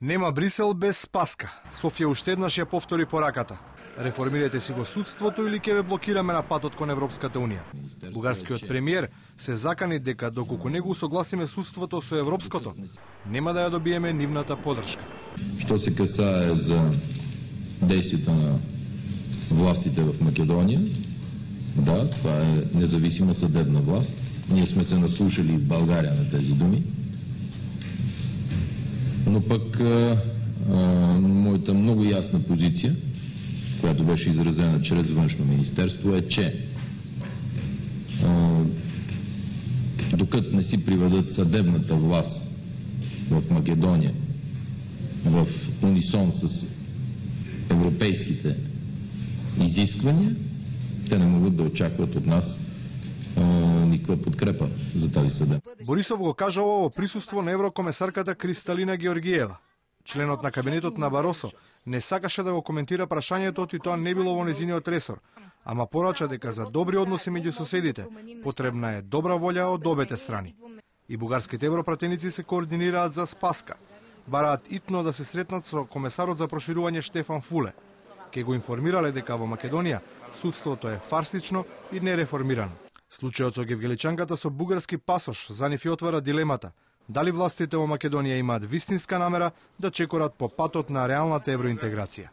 Нема Брисел без Спаска. Софија уште еднаш ја повтори пораката. Реформирайте си го судството или ќе ве блокираме на патот кон Европската Унија. Бугарскиот премиер се закани дека доколку не го усогласиме судството со европското, нема да ја добиеме нивната поддршка. Што се касае за действието на властите в Македонија, да, това е независима съдебна власт. Ние сме се наслушали в България на тези думи. Но пък моята много ясна позиция, която беше изразена чрез Външно министерство, е, че докато не си приведат съдебната власт в Македония в унисон с европейските изисквания, те не могат да очакват от нас никаква подкрепа за тази съда. Борисов го кажа ова во присуство на еврокомесарката Кристалина Георгиева. Членот на кабинетот на Баросо не сакаше да го коментира прашањето и тоа не било во незиниот ресор, ама порача дека за добри односи меѓу соседите потребна е добра волја од обете страни. И бугарските европратеници се координираат за Спаска. Бараат итно да се сретнат со комесарот за проширување Штефан Фуле. Ке го информирале дека во Македонија судството е фарсично и нереформирано. Случајот со гевгеличанката со бугарски пасош за нив ја отвара дилемата дали властите во Македонија имаат вистинска намера да чекорат по патот на реалната евроинтеграција.